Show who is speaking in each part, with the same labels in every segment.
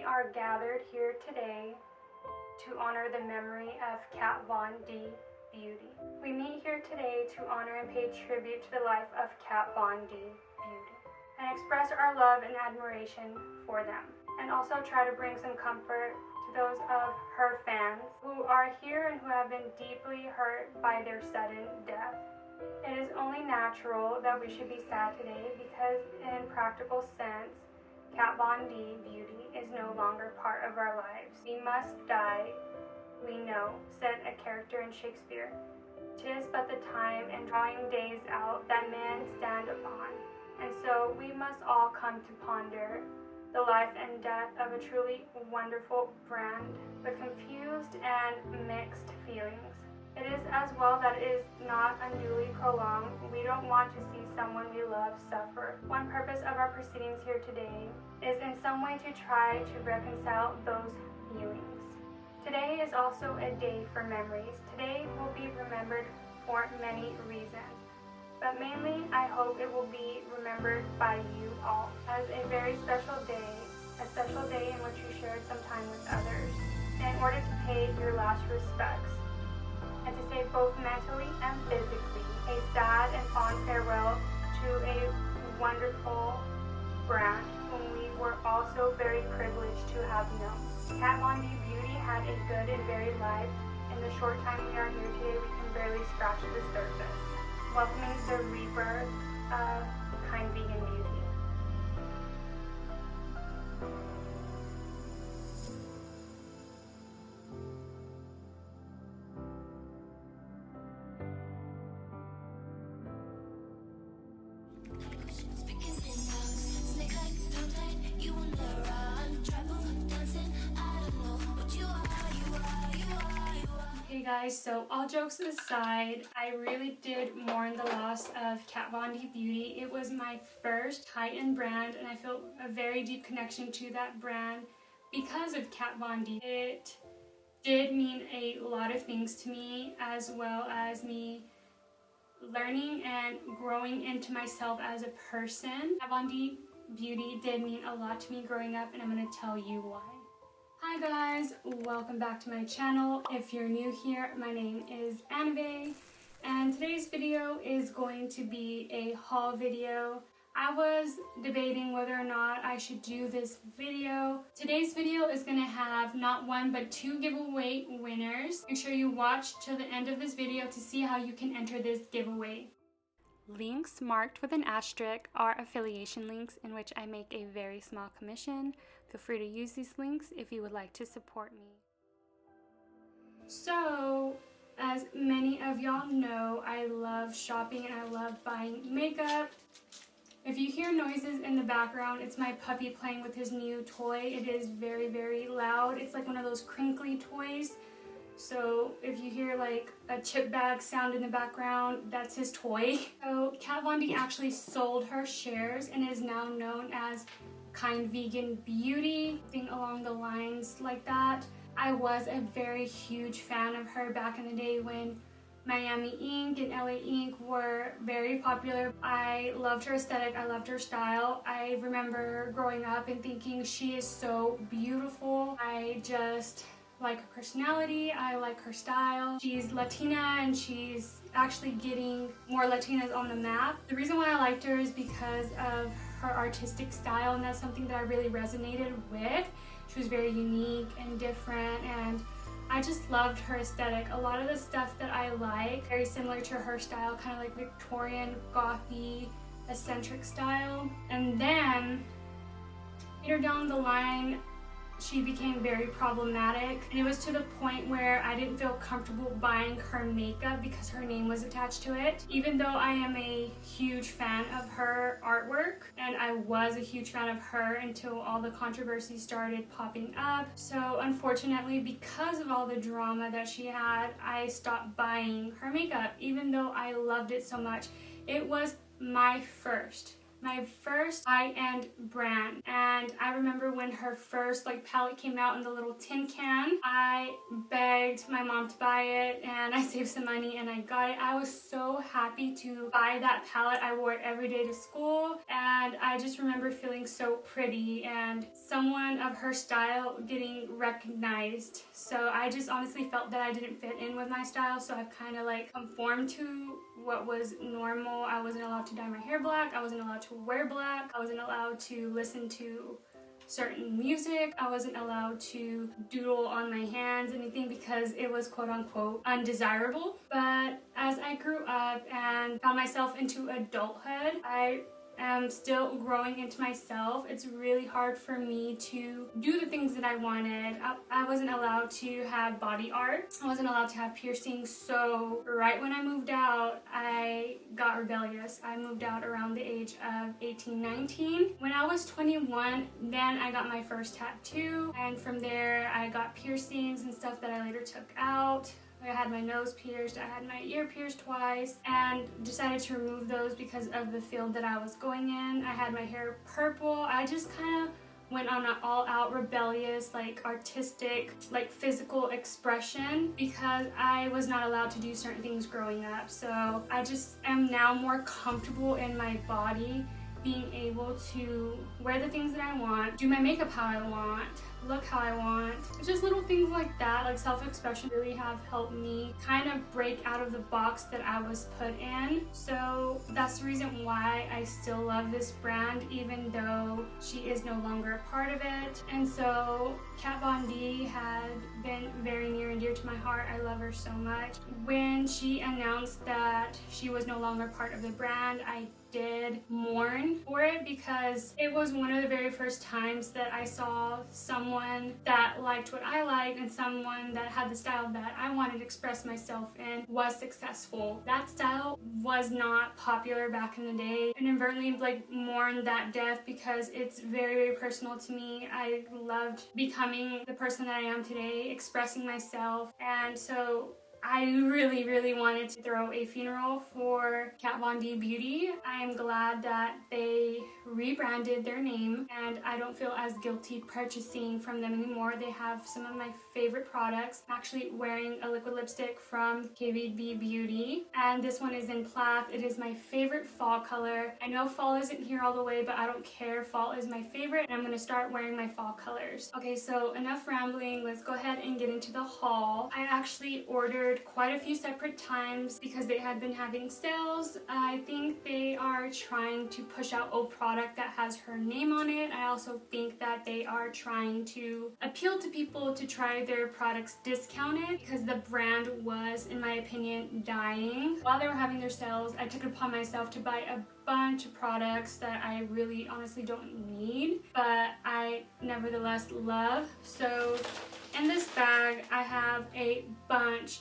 Speaker 1: We are gathered here today to honor the memory of Kat Von D. Beauty. We meet here today to honor and pay tribute to the life of Kat Von D. Beauty and express our love and admiration for them, and also try to bring some comfort to those of her fans who are here and who have been deeply hurt by their sudden death. It is only natural that we should be sad today because in practical sense, Kat Von D. Beauty is no longer part of our lives. We must die, we know, said a character in Shakespeare. 'Tis but the time and drawing days out that men stand upon. And so we must all come to ponder the life and death of a truly wonderful brand with confused and mixed feelings. It is as well that it is not unduly prolonged. We don't want to see someone we love suffer. One purpose of our proceedings here today is in some way to try to reconcile those feelings. Today is also a day for memories. Today will be remembered for many reasons, but mainly I hope it will be remembered by you all as a very special day in which you shared some time with others in order to pay your last respects and to say both mentally and physically a sad and fond farewell to a wonderful brand whom we were also very privileged to have known. Kat Von D. Beauty had a good and varied life. In the short time we are here today, we can barely scratch the surface. Welcoming the rebirth of kind vegan beauty. Hey guys, so all jokes aside, I really did mourn the loss of Kat Von D. Beauty. It was my first high-end brand and I feel a very deep connection to that brand because of Kat Von D. It did mean a lot of things to me, as well as me learning and growing into myself as a person. Kat Von D. Beauty did mean a lot to me growing up, and I'm going to tell you why. Hi guys, welcome back to my channel. If you're new here, my name is Annabelle, and today's video is going to be a haul video. I was debating whether or not I should do this video. Today's video is going to have not one but two giveaway winners. Make sure you watch till the end of this video to see how you can enter this giveaway. Links marked with an asterisk are affiliation links in which I make a very small commission. Feel free to use these links if you would like to support me. So, as many of y'all know, I love shopping and I love buying makeup. If you hear noises in the background, it's my puppy playing with his new toy. It is very, very loud. It's like one of those crinkly toys. So if you hear like a chip bag sound in the background, that's his toy. So Kat Von D actually sold her shares and is now known as Kind Vegan Beauty, thing along the lines like that. I was a very huge fan of her back in the day when Miami Ink and LA Ink were very popular. I loved her aesthetic, I loved her style. I remember growing up and thinking she is so beautiful. I just like her personality, I like her style. She's Latina and she's actually getting more Latinas on the map. The reason why I liked her is because of her artistic style, and that's something that I really resonated with. She was very unique and different, and I just loved her aesthetic. A lot of the stuff that I like, very similar to her style, kind of like Victorian, gothy, eccentric style. And then later down the line, she became very problematic, and it was to the point where I didn't feel comfortable buying her makeup because her name was attached to it. Even though I am a huge fan of her artwork, and I was a huge fan of her until all the controversy started popping up. So unfortunately, because of all the drama that she had, I stopped buying her makeup, even though I loved it so much. It was my first my first high-end brand. And I remember when her first palette came out in the little tin can, I begged my mom to buy it and I saved some money and I got it. I was so happy to buy that palette. I wore it every day to school and I just remember feeling so pretty and someone of her style getting recognized. So I just honestly felt that I didn't fit in with my style, so I've kind of conformed to what was normal. I wasn't allowed to dye my hair black. I wasn't allowed to wear black. I wasn't allowed to listen to certain music. I wasn't allowed to doodle on my hands, anything, because it was quote unquote undesirable. But as I grew up and found myself into adulthood, I am still growing into myself. It's really hard for me to do the things that I wanted. I wasn't allowed to have body art. I wasn't allowed to have piercings. So right when I moved out, I got rebellious. I moved out around the age of 18, 19. When I was 21, then I got my first tattoo. And from there, I got piercings and stuff that I later took out. I had my nose pierced, I had my ear pierced twice, and decided to remove those because of the field that I was going in. I had my hair purple. I just kind of went on an all-out rebellious, artistic, physical expression because I was not allowed to do certain things growing up. So I just am now more comfortable in my body, being able to wear the things that I want, do my makeup how I want, look how I want. Just little things like that, self-expression, really have helped me kind of break out of the box that I was put in. So that's the reason why I still love this brand, even though she is no longer a part of it. And so Kat Von D had been very near and dear to my heart. I love her so much. When she announced that she was no longer part of the brand, I did mourn for it because it was one of the very first times that I saw someone that liked what I liked and someone that had the style that I wanted to express myself in was successful. That style was not popular back in the day, and inadvertently mourn that death because it's very, very personal to me. I loved becoming the person that I am today, expressing myself, and so I really, really wanted to throw a funeral for Kat Von D Beauty. I am glad that they rebranded their name and I don't feel as guilty purchasing from them anymore. They have some of my favorite products. I'm actually wearing a liquid lipstick from KVB Beauty and this one is in Plath. It is my favorite fall color. I know fall isn't here all the way, but I don't care. Fall is my favorite and I'm going to start wearing my fall colors. Okay, so enough rambling. Let's go ahead and get into the haul. I actually ordered quite a few separate times because they had been having sales. I think they are trying to push out old product that has her name on it. I also think that they are trying to appeal to people to try their products discounted because the brand was, in my opinion, dying. While they were having their sales, I took it upon myself to buy a bunch of products that I really honestly don't need, but I nevertheless love. So in this bag, I have a bunch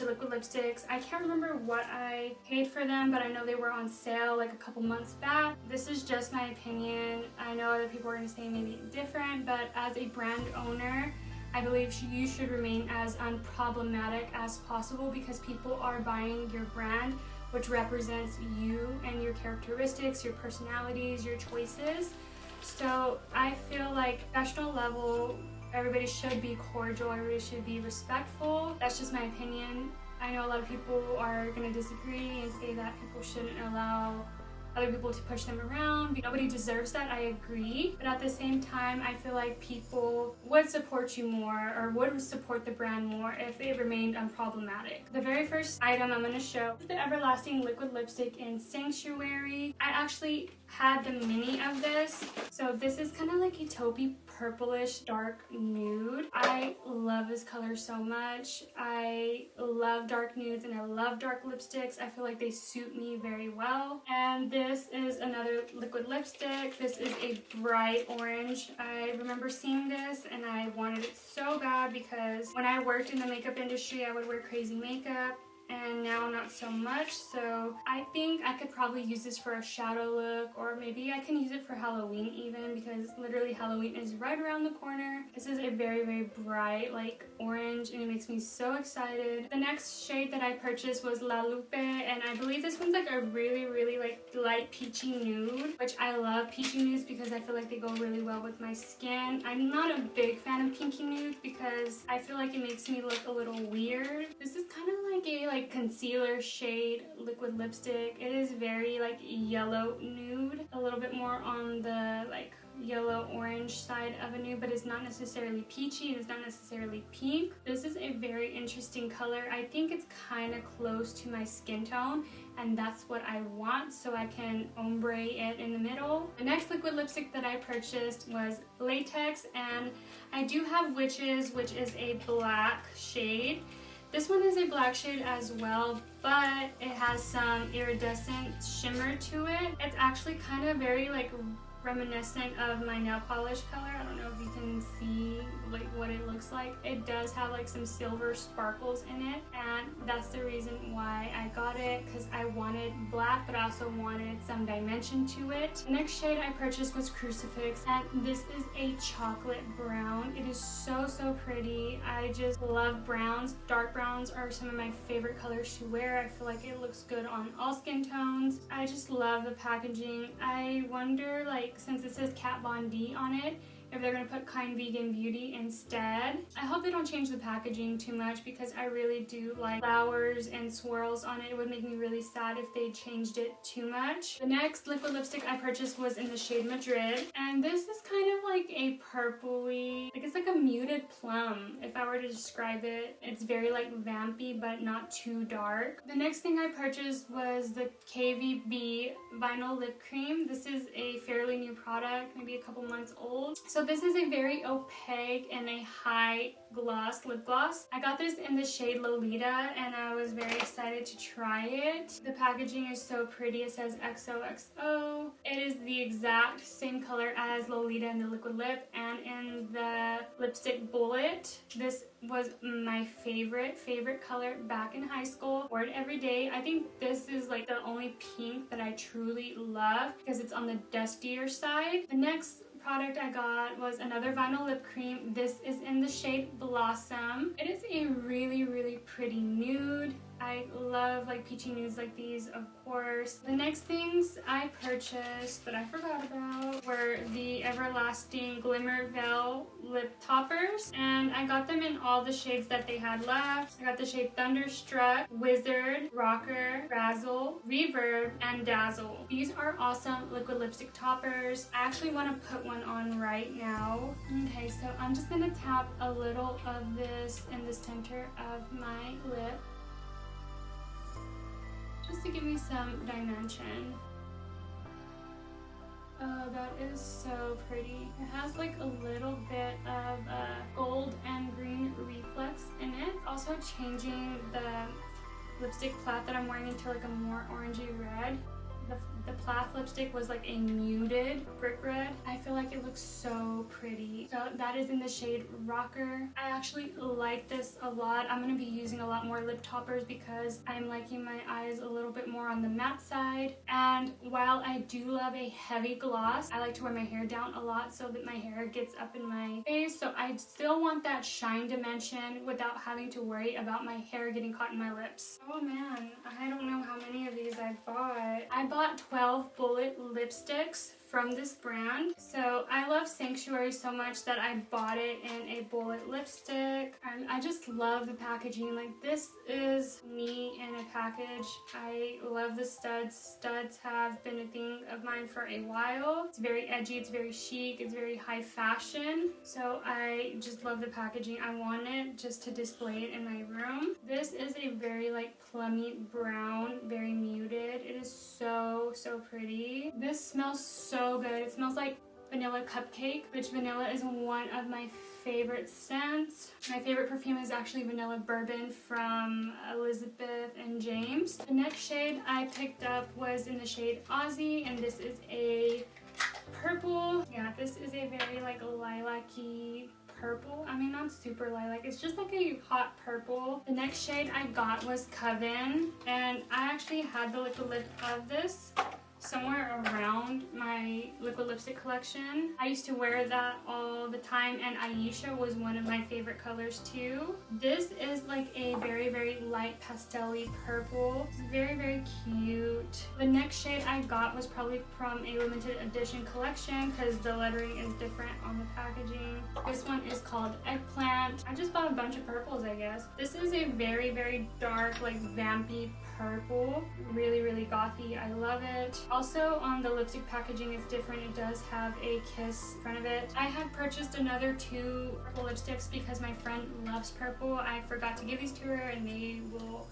Speaker 1: of liquid lipsticks. I can't remember what I paid for them, but I know they were on sale a couple months back. This is just my opinion. I know other people are going to say maybe different, but as a brand owner, I believe you should remain as unproblematic as possible because people are buying your brand, which represents you and your characteristics, your personalities, your choices. So I feel professional level, everybody should be cordial, everybody should be respectful. That's just my opinion. I know a lot of people are going to disagree and say that people shouldn't allow other people to push them around. Nobody deserves that, I agree. But at the same time, I feel like people would support you more or would support the brand more if it remained unproblematic. The very first item I'm going to show is the Everlasting Liquid Lipstick in Sanctuary. I actually had the mini of this. So this is kind of like a taupey purplish dark nude. I love this color so much. I love dark nudes and I love dark lipsticks. I feel like they suit me very well. And this is another liquid lipstick. This is a bright orange. I remember seeing this and I wanted it so bad because when I worked in the makeup industry, I would wear crazy makeup and now not so much. So I think I could probably use this for a shadow look, or maybe I can use it for Halloween even, because literally Halloween is right around the corner. This is a very, very bright like orange, and it makes me so excited. The next shade that I purchased was La Lupe, and I believe this one's like a really, really like light peachy nude, which I love peachy nudes because I feel like they go really well with my skin. I'm not a big fan of pinky nudes because I feel like it makes me look a little weird. This is kind of like a concealer shade liquid lipstick. It is very like yellow nude, a little bit more on the like yellow orange side of a nude, but it's not necessarily peachy, it's not necessarily pink. This is a very interesting color. I think it's kind of close to my skin tone, and that's what I want, so I can ombre it in the middle. The next liquid lipstick that I purchased was Latex, and I do have Witches, which is a black shade. This one is a black shade as well, but it has some iridescent shimmer to it. It's actually kind of very like reminiscent of my nail polish color. I don't know if you can see like what it looks like. It does have like some silver sparkles in it, and that's the reason why I got it, because I wanted black but I also wanted some dimension to it. The next shade I purchased was Crucifix, and this is a chocolate brown. It is so pretty. I just love browns. Dark browns are some of my favorite colors to wear. I feel like it looks good on all skin tones. I just love the packaging. I wonder, like, since it says Kat Von D on it, if they're gonna put Kind Vegan Beauty instead. I hope they don't change the packaging too much, because I really do like flowers and swirls on it. It would make me really sad if they changed it too much. The next liquid lipstick I purchased was in the shade Madrid, and this is kind of like a purpley, like it's like a muted plum if I were to describe it. It's very like vampy but not too dark. The next thing I purchased was the KVB Vinyl Lip Cream. This is a fairly new product, maybe a couple months old. So this is a very opaque and a high gloss lip gloss. I got this in the shade Lolita, and I was very excited to try it. The packaging is so pretty. It says XOXO. It is the exact same color as Lolita in the liquid lip and in the lipstick Bullet. This was my favorite color back in high school. Wore it every day. I think this is like the only pink that I truly love because it's on the dustier side. The next product I got was another vinyl lip cream. This is in the shade Blossom. It is a really pretty nude. I love like peachy nudes like these, of course. The next things I purchased that I forgot about were the Everlasting Glimmer Veil lip toppers, and I got them in all the shades that they had left. I got the shade Thunderstruck, Wizard, Rocker, Razzle, Reverb, and Dazzle. These are awesome liquid lipstick toppers. I actually want to put one on right now. Okay, so I'm just gonna tap a little of this in the center of my lip, just to give me some dimension. Oh, that is so pretty. It has like a little bit of gold and green reflex in it. Also changing the lipstick Plath that I'm wearing into like a more orangey red. The Plath lipstick was like a muted brick red. I feel like it looks so pretty. So that is in the shade Rocker. I actually like this a lot. I'm going to be using a lot more lip toppers because I'm liking my eyes a little bit more on the matte side. And while I do love a heavy gloss, I like to wear my hair down a lot so that my hair gets up in my face. So I still want that shine dimension without having to worry about my hair getting caught in my lips. Oh man, I don't know how many of these I bought. I bought 12 bullet lipsticks from this brand. So I love Sanctuary so much that I bought it in a bullet lipstick. And I just love the packaging. Like, this is me in a package. I love the studs. Studs have been a thing of mine for a while. It's very edgy, it's very chic, it's very high fashion. So I just love the packaging. I want it just to display it in my room. This is a very like plummy brown, very muted. It is so pretty. This smells so good. It smells like vanilla cupcake, which vanilla is one of my favorite scents. My favorite perfume is actually Vanilla Bourbon from Elizabeth and James. The next shade I picked up was in the shade Aussie, and this is a purple. Yeah, this is a very like lilac-y purple. I mean, not super lilac. It's just like a hot purple. The next shade I got was Coven, and I actually had the liquid lip of this somewhere around my liquid lipstick collection. I used to wear that all the time, and Aisha was one of my favorite colors too. This is like a very, very light pastel-y purple. It's very, very cute. The next shade I got was probably from a limited edition collection because the lettering is different on the packaging. This one is called Eggplant. I just bought a bunch of purples, I guess. This is a very, very dark, like vampy purple. Really, really gothy. I love it. Also on the lipstick packaging it's different. It does have a kiss in front of it. I had purchased another 2 purple lipsticks because my friend loves purple. I forgot to give these to her, and they will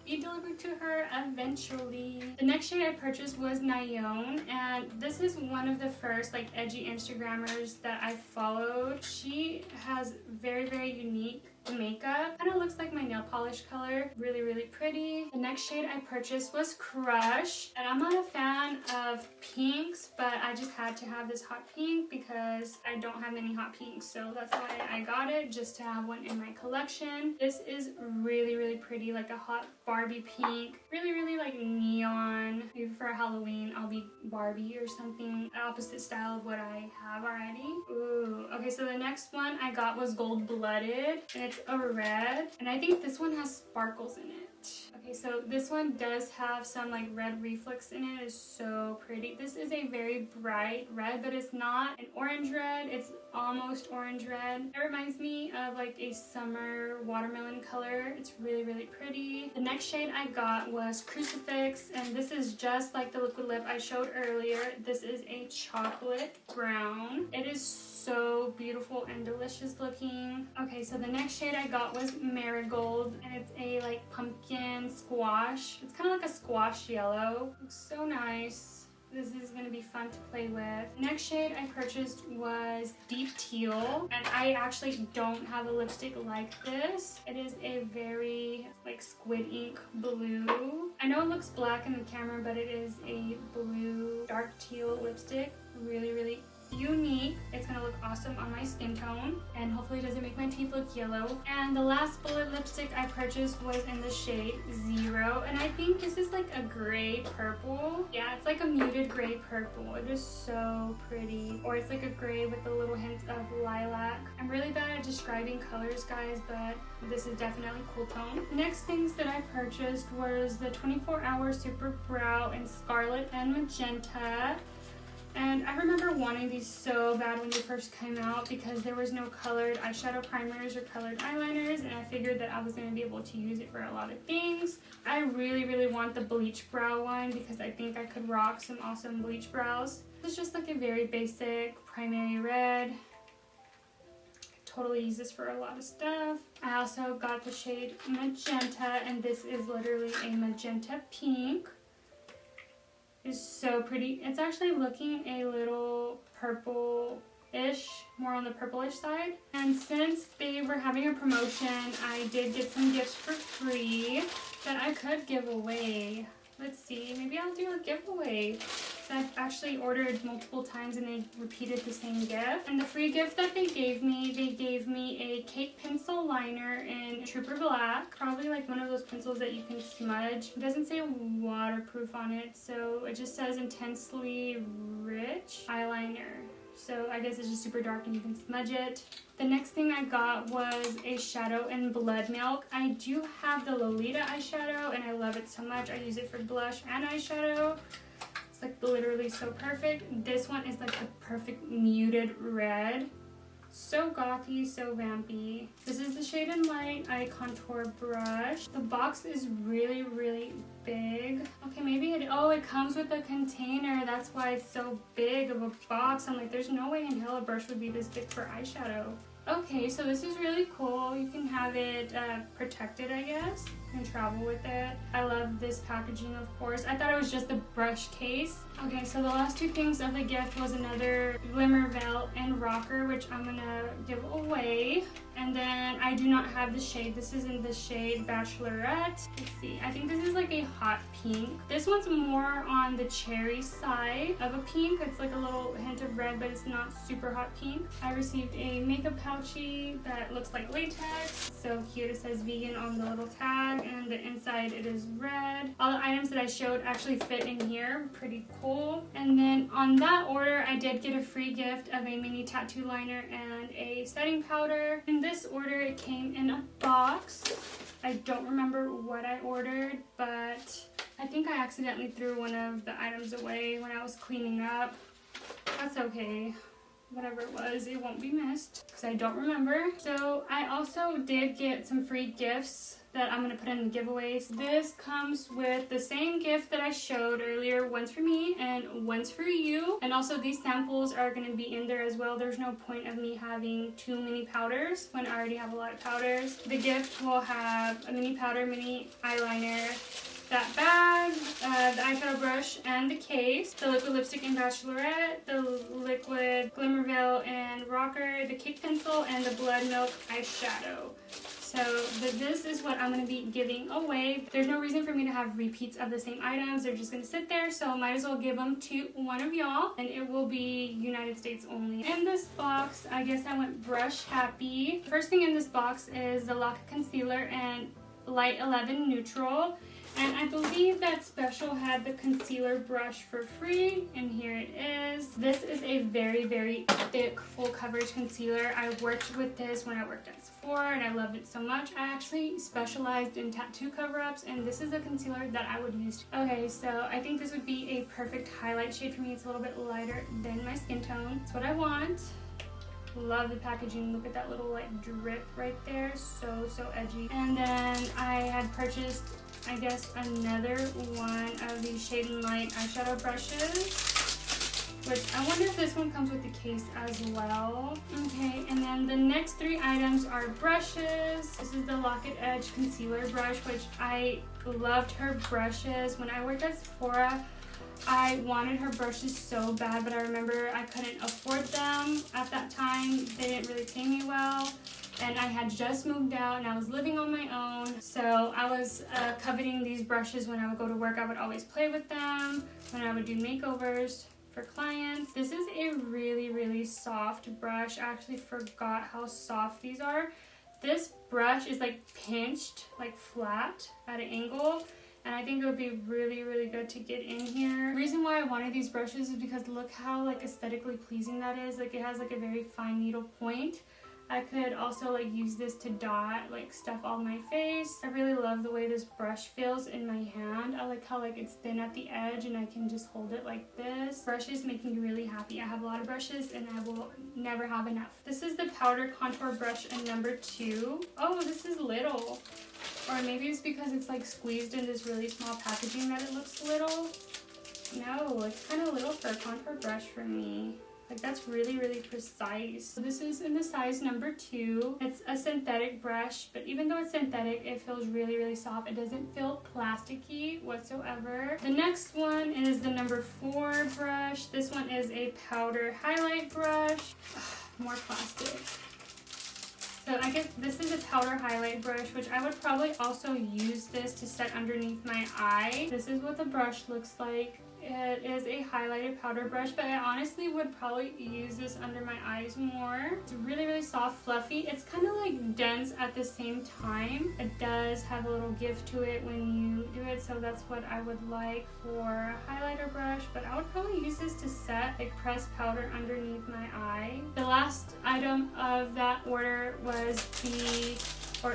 Speaker 1: be delivered to her eventually. The next shade I purchased was Nyone, and this is one of the first like edgy Instagrammers that I followed. She has very, very unique makeup. Kind of looks like my nail polish color. Really, really pretty. The next shade I purchased was Crush, and I'm not a fan of pinks, but I just had to have this hot pink because I don't have many hot pinks, so that's why I got it, just to have one in my collection. This is really, really pretty, like a hot Barbie pink. Really, really like neon. Maybe for Halloween I'll be Barbie or something, opposite style of what I have already. Ooh, okay, so the next one I got was Gold Blooded, and it's a red, and I think this one has sparkles in it. Okay, so this one does have some like red reflex in it. It's so pretty. This is a very bright red, but it's not an orange red. It's almost orange red. It reminds me of like a summer watermelon color. It's really, really pretty. The next shade I got was Crucifix, and this is just like the liquid lip I showed earlier. This is a chocolate brown. It is so beautiful and delicious looking. Okay, so the next shade I got was Marigold, and it's a like pumpkin squash. It's kind of like a squash yellow. Looks so nice. This is going to be fun to play with. Next shade I purchased was Deep Teal, and I actually don't have a lipstick like this. It is a very like squid ink blue. I know it looks black in the camera, but it is a blue dark teal lipstick. Really, really unique. It's gonna look awesome on my skin tone, and hopefully it doesn't make my teeth look yellow. And the last bullet lipstick I purchased was in the shade Zero, and I think this is like a gray purple. Yeah, it's like a muted gray purple. It is so pretty. Or it's like a gray with a little hint of lilac. I'm really bad at describing colors, guys, but this is definitely cool tone. Next things that I purchased was the 24-Hour Super Brow in Scarlet and Magenta. And I remember wanting these so bad when they first came out because there was no colored eyeshadow primers or colored eyeliners, and I figured that I was going to be able to use it for a lot of things. I really, really want the bleach brow one because I think I could rock some awesome bleach brows. It's just like a very basic primary red. Totally use this for a lot of stuff. I also got the shade Magenta, and this is literally a magenta pink. It's so pretty. It's actually looking a little purple-ish, more on the purplish side. And since they were having a promotion, I did get some gifts for free that I could give away. Let's see, maybe I'll do a giveaway. So I've actually ordered multiple times and they repeated the same gift. And the free gift that they gave me a cake pencil liner in Trooper Black. Probably like one of those pencils that you can smudge. It doesn't say waterproof on it, so it just says Intensely Rich eyeliner. So I guess it's just super dark and you can smudge it. The next thing I got was a shadow in Blood Milk. I do have the Lolita eyeshadow and I love it so much. I use it for blush and eyeshadow. It's like literally so perfect. This one is like the perfect muted red. So gothy, so vampy. This is the Shade and Light Eye Contour Brush. The box is really, really big. Okay, maybe it comes with a container. That's why it's so big of a box. I'm like, there's no way in hell a brush would be this big for eyeshadow. Okay, so this is really cool. You can have it protected, I guess. and travel with it. I love this packaging, of course. I thought it was just the brush case. Okay, so the last two things of the gift was another glimmer veil and rocker, which I'm gonna give away. And then I do not have the shade. This is in the shade Bachelorette. Let's see, I think this is like a hot pink. This one's more on the cherry side of a pink. It's like a little hint of red, but it's not super hot pink. I received a makeup pouchy that looks like latex. So cute, it says vegan on the little tag, and the inside it is red. All the items that I showed actually fit in here, pretty cool. And then on that order, I did get a free gift of a mini tattoo liner and a setting powder. In this order, it came in a box. I don't remember what I ordered, but I think I accidentally threw one of the items away when I was cleaning up. That's okay. Whatever it was, it won't be missed because I don't remember. So I also did get some free gifts that I'm gonna put in the giveaways. This comes with the same gift that I showed earlier. One's for me and one's for you. And also these samples are gonna be in there as well. There's no point of me having too many powders when I already have a lot of powders. The gift will have a mini powder, mini eyeliner, that bag, the eyeshadow brush and the case, the liquid lipstick in Bachelorette, the liquid glimmer veil and rocker, the cake pencil, and the blood milk eyeshadow. So this is what I'm going to be giving away. There's no reason for me to have repeats of the same items. They're just going to sit there, so I might as well give them to one of y'all, and it will be United States only. In this box, I guess I went brush happy. First thing in this box is the Lock Concealer and Light 11 Neutral. And I believe that Special had the concealer brush for free, and here it is. This is a very, very thick, full coverage concealer. I worked with this when I worked at Sephora, and I loved it so much. I actually specialized in tattoo cover-ups, and this is a concealer that I would use. Okay, so I think this would be a perfect highlight shade for me. It's a little bit lighter than my skin tone. It's what I want. Love the packaging. Look at that little like drip right there. So edgy. And then I had purchased, I guess, another one of these Shade and Light eyeshadow brushes, which I wonder if this one comes with the case as well. Okay, and then the next three items are brushes. This is the Locket Edge concealer brush, which I loved her brushes. When I worked at Sephora, I wanted her brushes so bad, but I remember I couldn't afford them at that time. They didn't really pay me well, and I had just moved out and I was living on my own. So I was coveting these brushes. When I would go to work, I would always play with them when I would do makeovers for clients. This is a really, really soft brush. I actually forgot how soft these are. This brush is like pinched, like flat at an angle. And I think it would be really, really good to get in here. The reason why I wanted these brushes is because look how like aesthetically pleasing that is. Like it has like a very fine needle point. I could also like use this to dot like stuff on my face. I really love the way this brush feels in my hand. I like how like it's thin at the edge and I can just hold it like this. Brushes make me really happy. I have a lot of brushes and I will never have enough. This is the powder contour brush in number 2. Oh, this is little. Or maybe it's because it's like squeezed in this really small packaging that it looks little. No, it's kind of little for a contour brush for me. Like that's really, really precise. So this is in the size number 2. It's a synthetic brush, but even though it's synthetic, it feels really, really soft. It doesn't feel plasticky whatsoever. The next one is the number 4 brush. This one is a powder highlight brush. Ugh, more plastic. So I guess this is a powder highlight brush, which I would probably also use this to set underneath my eye. This is what the brush looks like. It is a highlighted powder brush, but I honestly would probably use this under my eyes more. It's really, really soft, fluffy. It's kind of like dense at the same time. It does have a little give to it when you do it, so that's what I would like for a highlighter brush, but I would probably use this to set like pressed powder underneath my eye. The last item of that order was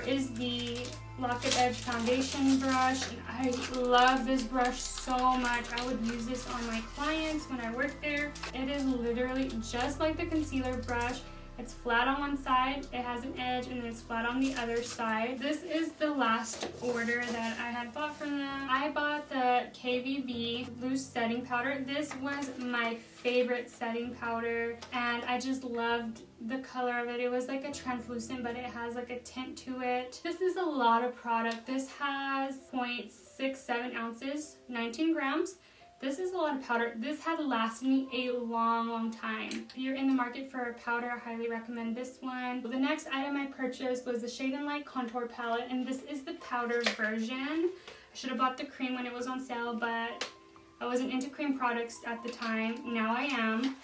Speaker 1: is the Locket Edge foundation brush, and I love this brush so much. I would use this on my clients when I work there. It is literally just like the concealer brush. It's flat on one side, it has an edge, and then it's flat on the other side. This is the last order that I had bought from them. I bought the KVB loose setting powder. This was my favorite setting powder, and I just loved the color of it. It was like a translucent, but it has like a tint to it. This is a lot of product. This has 0.67 ounces, 19 grams. This is a lot of powder. This had lasted me a long time. If you're in the market for a powder, I highly recommend this one. The next item I purchased was the Shade and Light Contour Palette, and this is the powder version. I should have bought the cream when it was on sale, but I wasn't into cream products at the time. Now I am.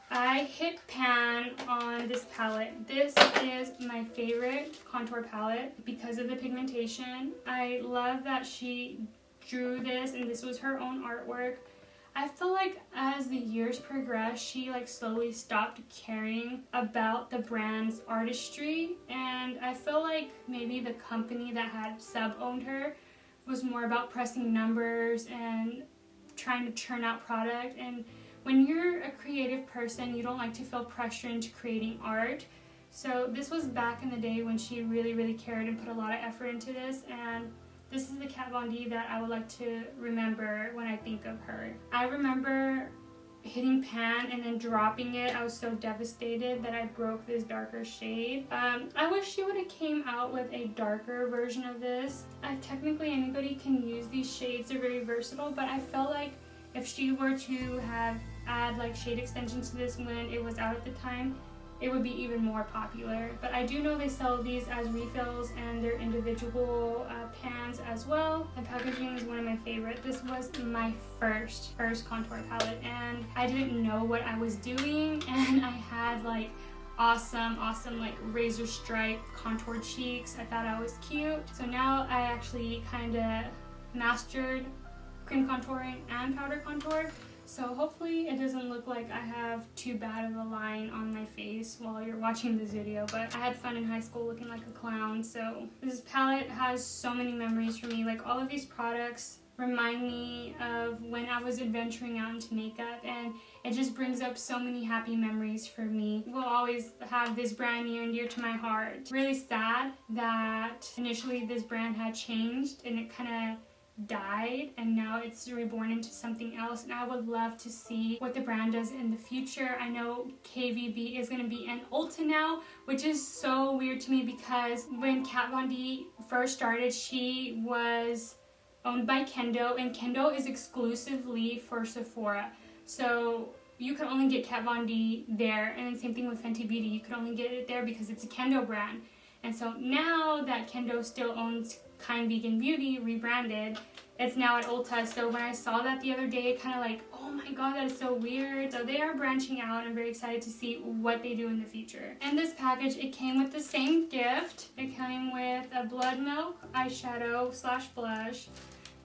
Speaker 1: I hit pan on this palette. This is my favorite contour palette because of the pigmentation. I love that she drew this, and this was her own artwork. I feel like as the years progressed, she like slowly stopped caring about the brand's artistry, and I feel like maybe the company that had sub-owned her was more about pressing numbers and trying to churn out product. And when you're a creative person, you don't like to feel pressure into creating art. So this was back in the day when she really cared and put a lot of effort into this, and this is the Kat Von D that I would like to remember when I think of her. I remember hitting pan and then dropping it. I was so devastated that I broke this darker shade. I wish she would have came out with a darker version of this. Technically anybody can use these shades, they're very versatile, but I felt like if she were to have add like shade extensions to this when it was out at the time, it would be even more popular. But I do know they sell these as refills and they're individual pans as well. The packaging is one of my favorite. This was my first contour palette, and I didn't know what I was doing, and I had like awesome like razor stripe contour cheeks. I thought I was cute. So now I actually kind of mastered cream contouring and powder contour. So hopefully it doesn't look like I have too bad of a line on my face while you're watching this video, but I had fun in high school looking like a clown. So this palette has so many memories for me. Like all of these products remind me of when I was adventuring out into makeup, and it just brings up so many happy memories for me. Will always have this brand near and dear to my heart. Really sad that initially this brand had changed and it kind of died, and now it's reborn into something else, and I would love to see what the brand does in the future. I know KVB is going to be in Ulta now, which is so weird to me because when Kat Von D first started, she was owned by Kendo, and Kendo is exclusively for Sephora. So you could only get Kat Von D there, and then same thing with Fenty Beauty. You could only get it there because it's a Kendo brand. And so now that Kendo still owns Kind Vegan Beauty, rebranded, it's now at Ulta. So when I saw that the other day, kind of like, oh my god, that is so weird. So they are branching out. I'm very excited to see what they do in the future. And this package, it came with the same gift. It came with a blood milk eyeshadow / blush,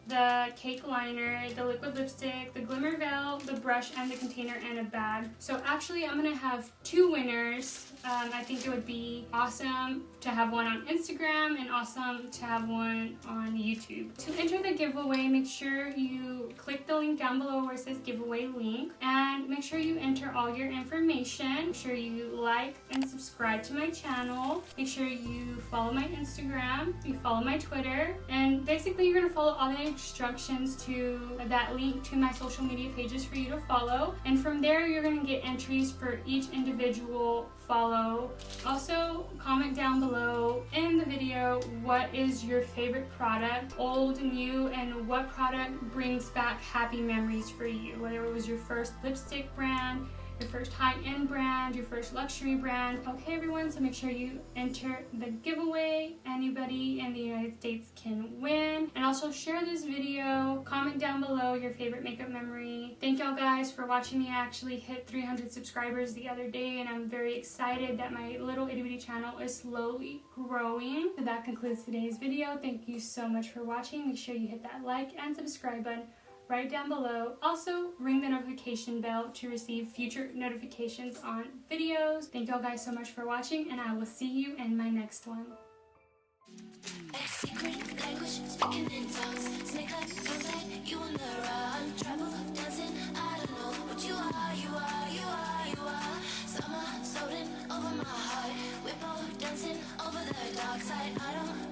Speaker 1: the cake liner, the liquid lipstick, the glimmer veil, the brush, and the container, and a bag. So actually I'm gonna have 2 winners. I think it would be awesome to have one on Instagram and awesome to have one on YouTube. To enter the giveaway, make sure you click the link down below where it says giveaway link, and make sure you enter all your information. Make sure you like and subscribe to my channel. Make sure you follow my Instagram, you follow my Twitter, and basically you're gonna follow all the instructions to that link to my social media pages for you to follow, and from there you're gonna get entries for each individual follow. Also, comment down below in the video what is your favorite product, old, new, and what product brings back happy memories for you, whether it was your first lipstick brand, your first high-end brand, your first luxury brand. Okay everyone, so make sure you enter the giveaway. Anybody in the United States can win. And also share this video, comment down below your favorite makeup memory. Thank y'all guys for watching me. I actually hit 300 subscribers the other day, and I'm very excited that my little itty bitty channel is slowly growing. So that concludes today's video. Thank you so much for watching. Make sure you hit that like and subscribe button right down below. Also, ring the notification bell to receive future notifications on videos. Thank y'all guys so much for watching, and I will see you in my next one. Secret language, speaking in tongues, snake like you on the run, trouble dancing, I don't know, but you are, summer.
Speaker 2: floating over my heart. We're both dancing over the dark side. I don't